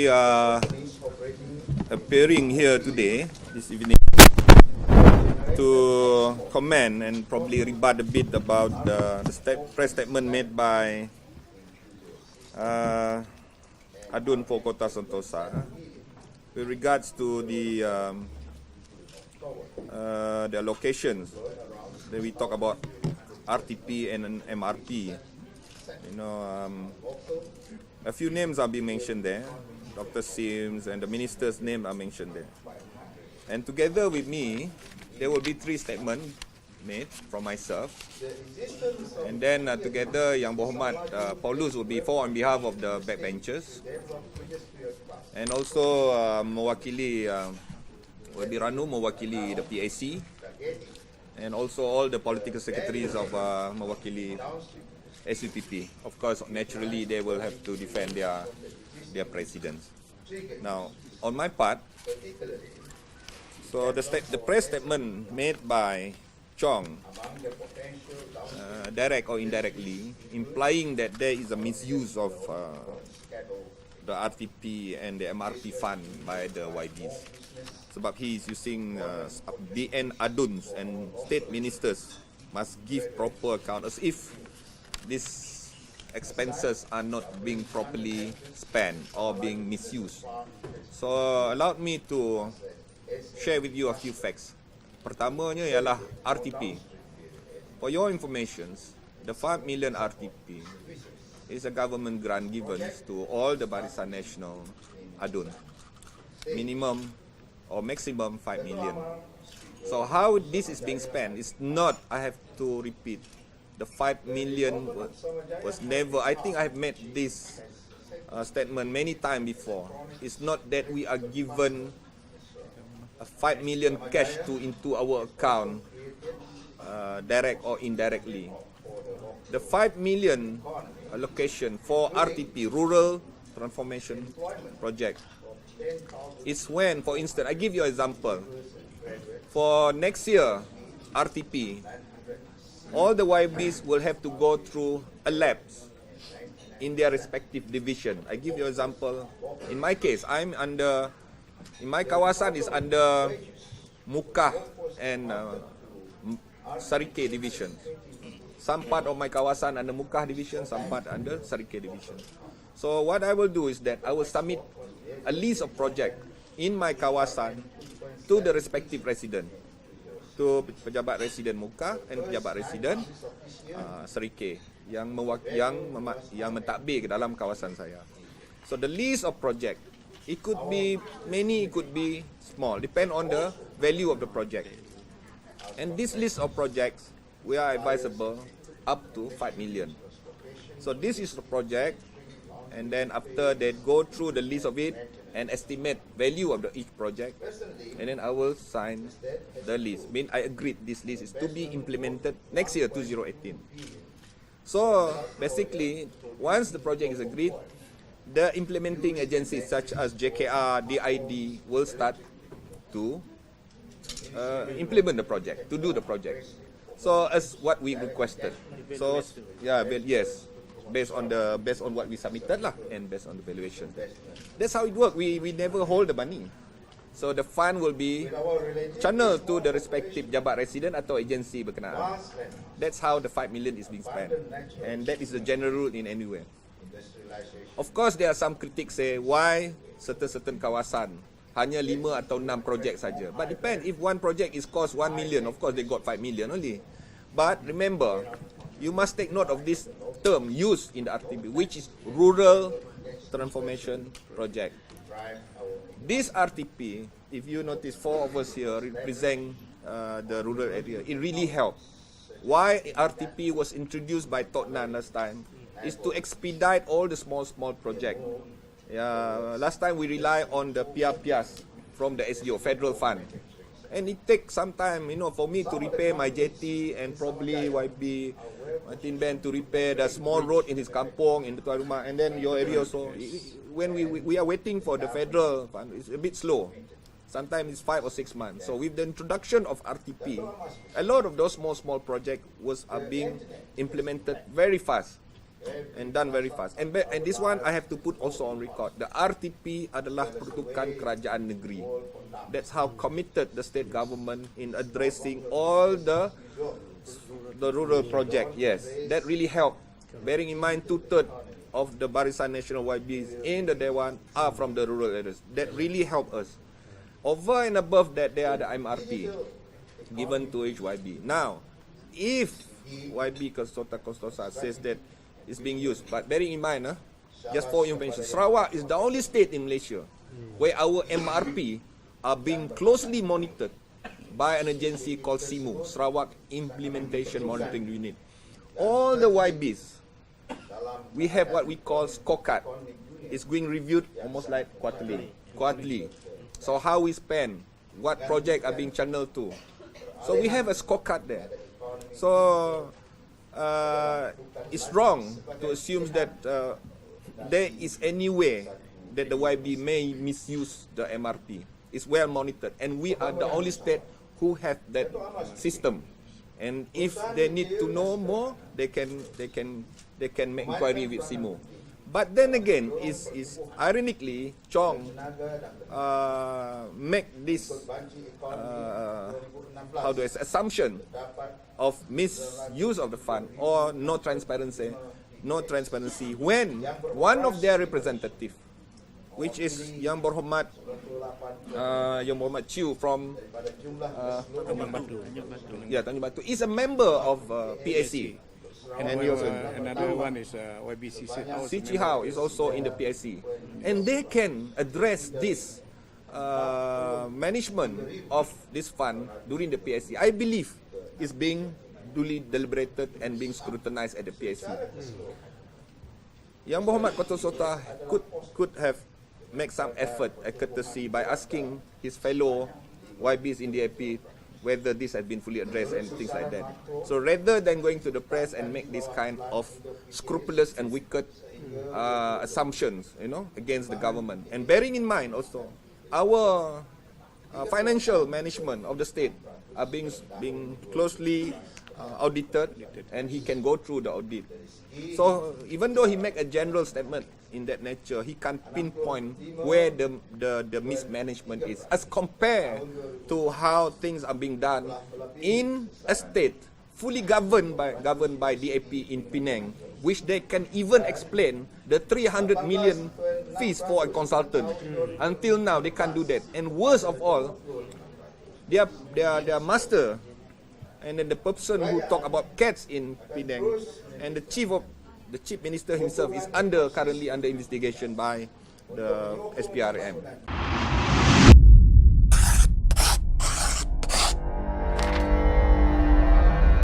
we are appearing here today, this evening, to comment and probably rebut a bit about the press statement made by Adun for Kota Sentosa with regards to the allocations that we talk about RTP and MRP. A few names are being mentioned there. Dr. Sims and the minister's name are mentioned there. And together with me, there will be 3 statements made from myself. And then together, Yang Berhormat Paulus will be for on behalf of the backbenchers. And also mewakili Wabi Ranu mewakili the PAC. And also all the political secretaries of mewakili SUPP. Of course, naturally, they will have to defend their presidents. Now, on my part, so the press statement made by Chong, direct or indirectly, implying that there is a misuse of the RTP and the MRP fund by the YBs. Sebab he is using DN aduns and state ministers must give proper account as if these expenses are not being properly spent or being misused. So allow me to share with you a few facts. Pertamanya ialah RTP. For your information, the 5 million RTP is a government grant given to all the Barisan Nasional adun. Minimum or maximum 5 million. So how this is being spent is not, I have to repeat, the 5 million was never, I think I've made this statement many times before. It's not that we are given a 5 million cash into our account, direct or indirectly. The 5 million allocation for RTP, Rural Transformation Project, is when, for instance, I give you an example. For next year, RTP, all the YBs will have to go through a labs in their respective division. I give you an example. In my case, in my kawasan is under Mukah and Sarike division. Some part of my kawasan under Mukah division, some part under Sarike division. So what I will do is that I will submit a list of projects in my kawasan to the respective resident, to pejabat residen Mukah and pejabat residen Serike yang mentadbir ke dalam kawasan saya. So the list of project, it could be many, it could be small, depend on the value of the project. And this list of projects, we are advisable up to 5 million. So this is the project, and then after they go through the list of it and estimate value of each project, and then I will sign the list. I agreed this list is to be implemented next year, 2018. So basically, once the project is agreed, the implementing agencies such as JKR, DID will start to implement the project, to do the project. So as what we requested. So yeah, yes. Based on what we submitted lah, and based on the valuation. That's how it works. We never hold the money. So the fund will be channeled to the respective jabat resident atau agensi berkenaan. That's how the 5 million is being spent. And that is the general rule in anywhere. Of course, there are some critics say why certain kawasan hanya 5 atau 6 projek saja. But depend, if one project is cost 1 million, of course they got 5 million only. But remember, you must take note of this term used in the RTP, which is Rural Transformation Project. This RTP, if you notice, 4 of us here represent the rural area. It really helped. Why RTP was introduced by Totnan last time is to expedite all the small projects. Last time we rely on the PIAS from the SDO, Federal Fund. And it takes some time, for me to repair my jetty and probably YB Martin Ben to repair the small road in his kampung, in the Tuan Rumah, and then your area also. When we are waiting for the federal fund, it's a bit slow. Sometimes it's 5 or 6 months. So with the introduction of RTP, a lot of those small projects are being implemented very fast. and done very fast. And this one I have to put also on record. The RTP adalah peruntukan kerajaan negeri. That's how committed the state government in addressing all the rural project. Yes, that really helped. Bearing in mind 2/3 of the Barisan Nasional YBs in the Dewan are from the rural areas. That really helped us. Over and above that, there are the MRP given to each YB. Now, if YB Kostosa says that it's being used, but bearing in mind, just for information, Sarawak is the only state in Malaysia where our MRP are being closely monitored by an agency called SIMU, Sarawak Implementation Monitoring Unit. All the YBs, we have what we call scorecard. It's being reviewed almost like quarterly. So how we spend, what projects are being channeled to. So we have a scorecard there. So it's wrong to assume that there is any way that the YB may misuse the MRP. It's well monitored, and we are the only state who have that system. And if they need to know more, they can make inquiry with SIMO. But then again, is ironically, Chong make this assumption of misuse of the fund or no transparency when one of their representative, which is Yang Berhormat Chiu from Tanjung Batu, is a member of PAC. And another one is YBC Sichihao is also in the PIC, and they can address this management of this fund during the PIC. I believe is being duly deliberated and being scrutinized at the PIC. Yang Berhormat Kota Sota could have make some effort, a courtesy, by asking his fellow YBs in the AP whether this has been fully addressed and things like that. So rather than going to the press and make this kind of scrupulous and wicked assumptions, against the government, and bearing in mind also our financial management of the state are being closely audited, and he can go through the audit. So even though he make a general statement in that nature, he can't pinpoint where the mismanagement is, as compared to how things are being done in a state fully governed by DAP in Penang, which they can even explain the 300 million fees for a consultant. Until now, they can't do that. And worst of all, their master, and then the person who talk about cats in Penang, and the chief minister himself is currently under investigation by the SPRM.